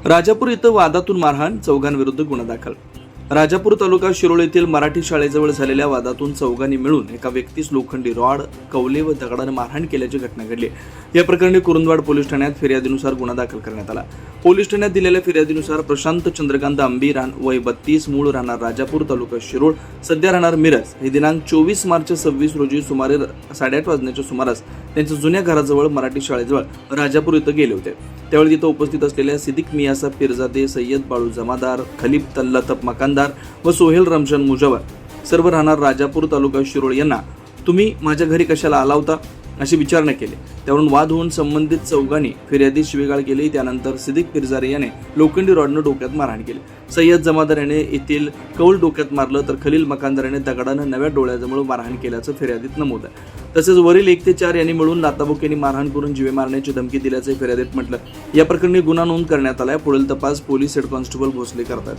राजापूर इथं वादातून मारहाण, चौघांविरुद्ध गुन्हा दाखल. राजापूर तालुका शिरोळ येथील मराठी शाळेजवळ झालेल्या वादातून चौघांनी मिळून एका व्यक्तीस लोखंडी रॉड, कवले व दगडाने मारहाण केल्याची घटना घडली. या प्रकरणी कुरुंदवाड पोलीस ठाण्यात फिर्यादीनुसार गुन्हा दाखल करण्यात आला. पोलीस ठाण्यात दिलेल्या फिर्यादीनुसार प्रशांत चंद्रकांत आंबीरान, वय 32, मूळ राहणार राजापूर तालुका शिरोळ, सध्या राहणार मिरज, हे दिनांक 24 मार्च 26 रोजी सुमारे 8:30 वाजण्याच्या सुमारास त्यांच्या जुन्या घराजवळ मराठी शाळेजवळ राजापूर इथं गेले होते. त्यावेळी तिथं उपस्थित असलेल्या सिद्दीक मियासा पिरजादे, सय्यद बाळू जमादार, खलीफ तल्लतफ मकानदार व सोहेल रमजान मुजवर, सर्व राहणार राजापूर तालुका शिरोळ यांना तुम्ही माझ्या घरी कशाला आला होता अशी विचारणा केली. त्यावरून वाद होऊन संबंधित चौघांनी फिर्यादी शिवीगाळ केली. त्यानंतर सिद्दीक पिरजारे याने लोखंडी रॉडनं डोक्यात मारहाण केली. सय्यद जमादार याने येथील कौल डोक्यात मारलं तर खलील मकानदार याने दगडानं नव्या डोळ्याजवळ मारहाण केल्याचं फिर्यादीत नमूद आहे. तसेच वरील 1 ते 4 यांनी मिळून लाताबुक्यांनी मारहाण करून जीवे मारण्याची धमकी दिल्याचे फिर्यादीत म्हटलं. या प्रकरणी गुन्हा नोंद करण्यात आलाय. पुढील तपास पोलीस हेड कॉन्स्टेबल भोसले करतात.